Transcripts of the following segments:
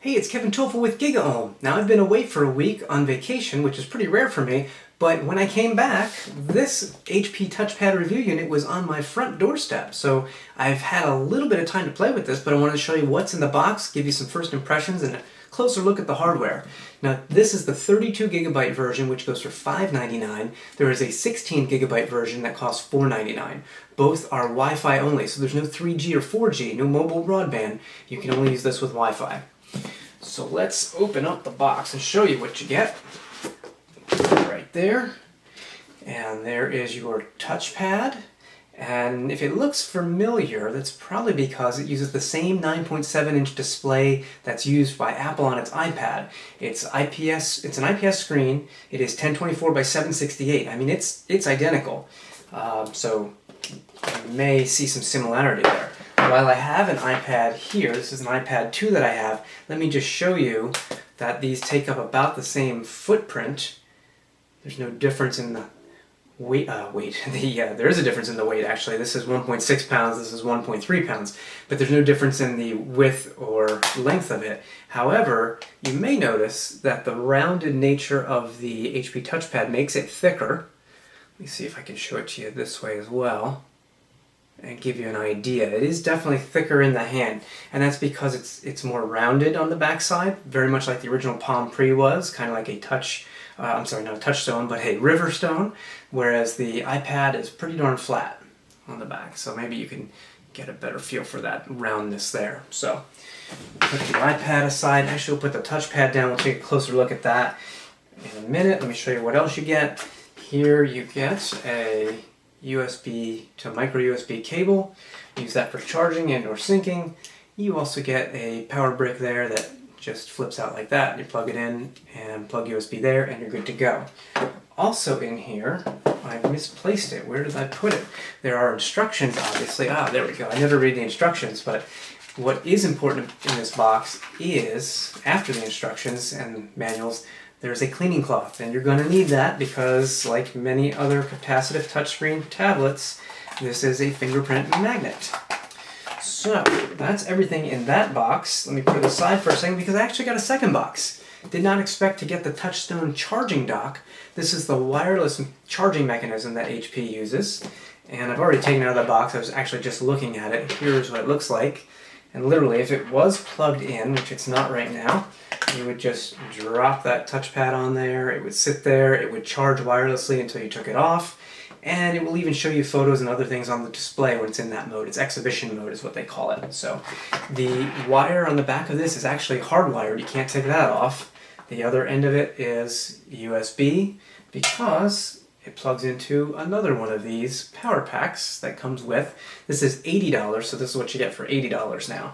Hey, it's Kevin Toffel with GigaOhm. Now, I've been away for a week on vacation, which is pretty rare for me, but when I came back, this HP Touchpad review unit was on my front doorstep. So I've had a little bit of time to play with this, but I wanted to show you what's in the box, give you some first impressions, and a closer look at the hardware. Now, this is the 32 gigabyte version, which goes for $599. There is a 16 gigabyte version that costs $499. Both are Wi-Fi only, so there's no 3G or 4G, no mobile broadband. You can only use this with Wi-Fi. So let's open up the box and show you what you get. Right there. And there is your touchpad. And if it looks familiar, that's probably because it uses the same 9.7-inch display that's used by Apple on its iPad. It's an IPS screen. It is 1024 by 768. I mean, it's identical. So you may see some similarity there. While I have an iPad here, this is an iPad 2 that I have, let me just show you that these take up about the same footprint. There's no difference in the weight. There is a difference in the weight actually. This is 1.6 pounds, this is 1.3 pounds, but there's no difference in the width or length of it. However, you may notice that the rounded nature of the HP Touchpad makes it thicker. Let me see if I can show it to you this way as well and give you an idea. It is definitely thicker in the hand, and that's because it's more rounded on the back side, very much like the original Palm Pre was, kind of like a not a touchstone, but a Riverstone, whereas the iPad is pretty darn flat on the back, so maybe you can get a better feel for that roundness there. So, put the iPad aside, actually we'll put the touchpad down, we'll take a closer look at that in a minute. Let me show you what else you get. Here you get a USB to micro USB cable. Use that for charging and or syncing. You also get a power brick there that just flips out like that. You plug it in and plug USB there and you're good to go. Also in here, I misplaced it. Where did I put it? There are instructions obviously. There we go. I never read the instructions, but what is important in this box is, after the instructions and manuals, there's a cleaning cloth, and you're going to need that because, like many other capacitive touchscreen tablets, this is a fingerprint magnet. So, that's everything in that box. Let me put it aside for a second because I actually got a second box. Did not expect to get the Touchstone charging dock. This is the wireless charging mechanism that HP uses, and I've already taken it out of the box. I was actually just looking at it. Here's what it looks like. And literally, if it was plugged in, which it's not right now, you would just drop that touchpad on there, it would sit there, it would charge wirelessly until you took it off, and it will even show you photos and other things on the display when it's in that mode. It's exhibition mode is what they call it. So the wire on the back of this is actually hardwired, you can't take that off. The other end of it is USB because it plugs into another one of these power packs that comes with. This is $80, so this is what you get for $80 now.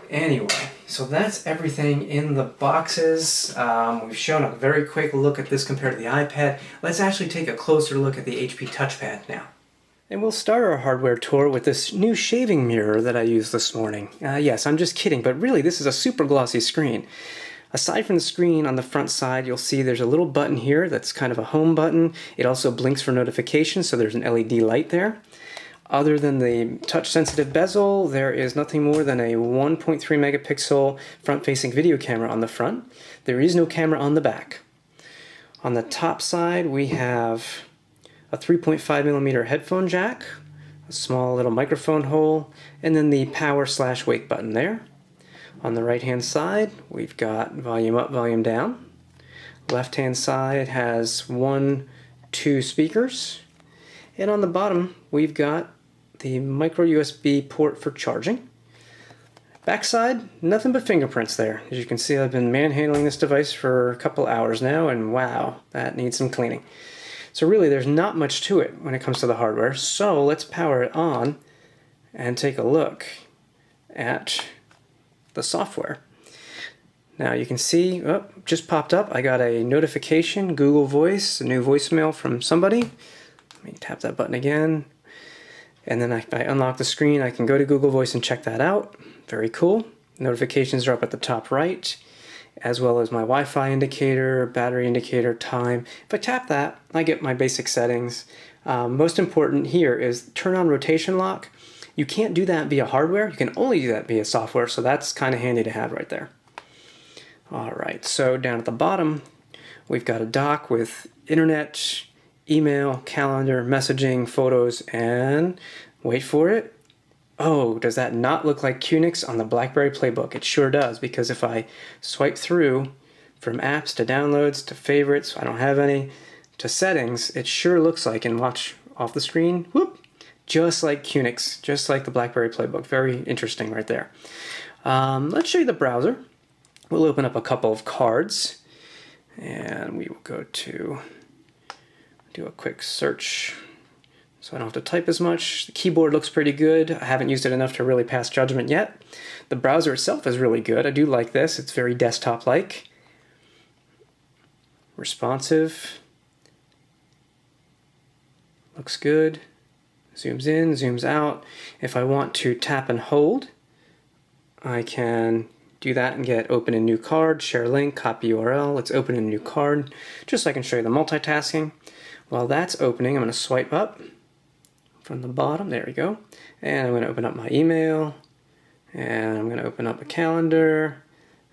Anyway, so that's everything in the boxes. We've shown a very quick look at this compared to the iPad. Let's actually take a closer look at the HP Touchpad now. And we'll start our hardware tour with this new shaving mirror that I used this morning. Yes, I'm just kidding, but really this is a super glossy screen. Aside from the screen on the front side, you'll see there's a little button here that's kind of a home button. It also blinks for notifications, so there's an LED light there. Other than the touch-sensitive bezel, there is nothing more than a 1.3 megapixel front-facing video camera on the front. There is no camera on the back. On the top side, we have a 3.5 millimeter headphone jack, a small little microphone hole, and then the power/wake button there. On the right-hand side, we've got volume up, volume down. Left-hand side has 2 speakers. And on the bottom, we've got the micro USB port for charging. Backside, nothing but fingerprints there. As you can see, I've been manhandling this device for a couple hours now, and wow, that needs some cleaning. So really, there's not much to it when it comes to the hardware. So let's power it on and take a look at the software. Now you can see, just popped up, I got a notification, Google Voice, a new voicemail from somebody. Let me tap that button again. And then if I unlock the screen, I can go to Google Voice and check that out. Very cool. Notifications are up at the top right, as well as my Wi-Fi indicator, battery indicator, time. If I tap that, I get my basic settings. Most important here is turn on rotation lock. You can't do that via hardware. You can only do that via software, so that's kind of handy to have right there. All right, so down at the bottom, we've got a dock with internet, email, calendar, messaging, photos, and wait for it. Oh, does that not look like QNX on the BlackBerry Playbook? It sure does, because if I swipe through from apps to downloads to favorites, I don't have any, to settings, it sure looks like, and watch off the screen, whoop, just like QNX, just like the BlackBerry Playbook. Very interesting right there. Let's show you the browser. We'll open up a couple of cards, and we will go to do a quick search so I don't have to type as much. The keyboard looks pretty good. I haven't used it enough to really pass judgment yet. The browser itself is really good. I do like this. It's very desktop-like. Responsive. Looks good. Zooms in, zooms out. If I want to tap and hold, I can do that and get open a new card, share link, copy URL. Let's open a new card, just so I can show you the multitasking. While that's opening, I'm going to swipe up from the bottom. There we go. And I'm going to open up my email, and I'm going to open up a calendar.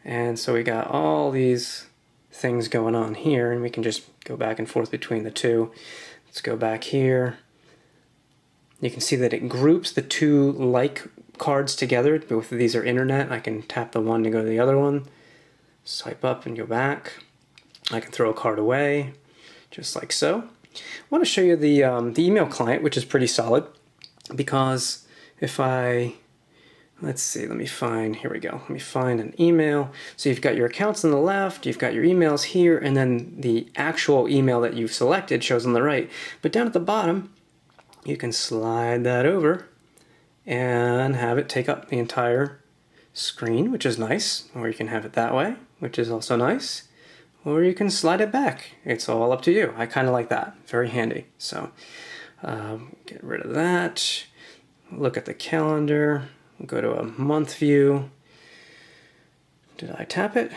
And so we got all these things going on here, and we can just go back and forth between the two. Let's go back here. You can see that it groups the two like cards together. Both of these are internet. I can tap the one to go to the other one, swipe up and go back. I can throw a card away, just like so. I want to show you the email client, which is pretty solid, because if I, let's see, let me find, here we go. Let me find an email. So you've got your accounts on the left, you've got your emails here, and then the actual email that you've selected shows on the right. But down at the bottom, you can slide that over and have it take up the entire screen, which is nice. Or you can have it that way, which is also nice. Or you can slide it back. It's all up to you. I kind of like that. Very handy. So get rid of that. Look at the calendar. We'll go to a month view. Did I tap it?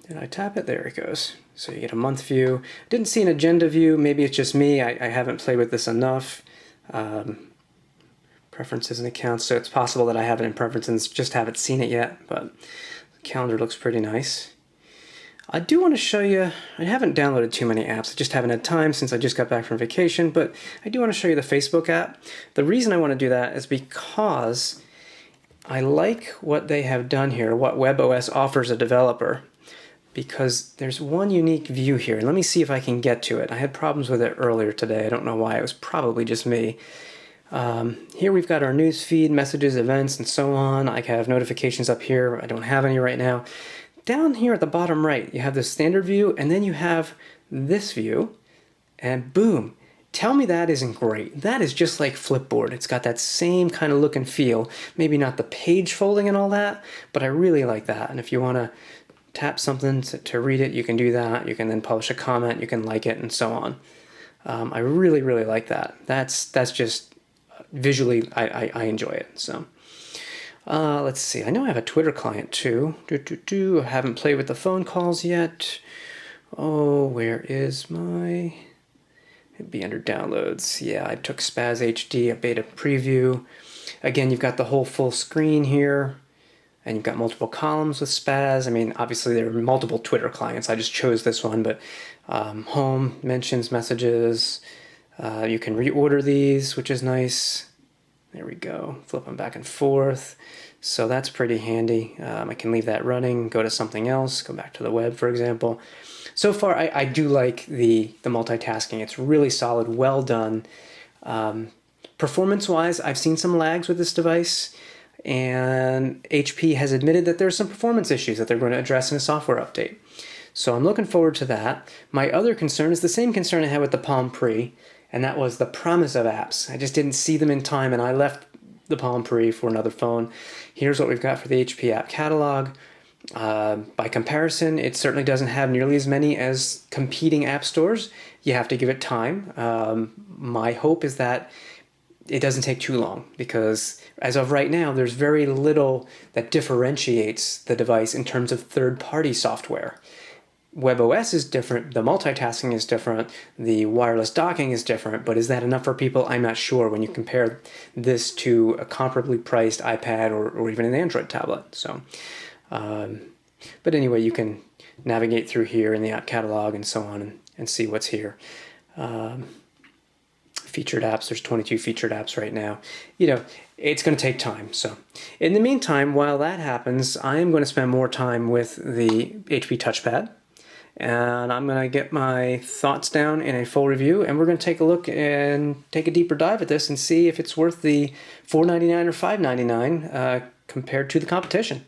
Did I tap it? There it goes. So you get a month view. Didn't see an agenda view. Maybe it's just me. I haven't played with this enough. Preferences and accounts, so it's possible that I have it in preferences, just haven't seen it yet, but the calendar looks pretty nice. I do want to show you, I haven't downloaded too many apps, I just haven't had time since I just got back from vacation, but I do want to show you the Facebook app. The reason I want to do that is because I like what they have done here, what WebOS offers a developer, because there's one unique view here. Let me see if I can get to it. I had problems with it earlier today. I don't know why. It was probably just me. Here we've got our Newsfeed, messages, events, and so on. I have notifications up here. I don't have any right now. Down here at the bottom right, you have the standard view, and then you have this view, and boom. Tell me that isn't great. That is just like Flipboard. It's got that same kind of look and feel. Maybe not the page folding and all that, but I really like that. And if you want to tap something to read it, you can do that. You can then publish a comment, you can like it, and so on. I really, really like that. That's just visually, I enjoy it. So let's see. I know I have a Twitter client too. I haven't played with the phone calls yet. Oh, where is my... It'd be under downloads. Yeah, I took Spaz HD, a beta preview. Again, you've got the whole full screen here, and you've got multiple columns with Spaz. I mean, obviously there are multiple Twitter clients. I just chose this one, but home, mentions, messages. You can reorder these, which is nice. There we go. Flip them back and forth. So that's pretty handy. I can leave that running, go to something else, go back to the web, for example. So far, I do like the multitasking. It's really solid, well done. Performance-wise, I've seen some lags with this device, and HP has admitted that there's some performance issues that they're going to address in a software update. So I'm looking forward to that. My other concern is the same concern I had with the Palm Pre, and that was the promise of apps. I just didn't see them in time, and I left the Palm Pre for another phone. Here's what we've got for the HP app catalog. By comparison, it certainly doesn't have nearly as many as competing app stores. You have to give it time. My hope is that it doesn't take too long, because as of right now, there's very little that differentiates the device in terms of third-party software. WebOS is different, the multitasking is different, the wireless docking is different, but is that enough for people? I'm not sure when you compare this to a comparably priced iPad or even an Android tablet. So, but anyway, you can navigate through here in the app catalog and so on and see what's here. Featured apps, there's 22 featured apps right now. You know, it's going to take time. So in the meantime, while that happens, I am going to spend more time with the HP Touchpad. And I'm going to get my thoughts down in a full review, and we're going to take a look and take a deeper dive at this and see if it's worth the $4.99 or $5.99 compared to the competition.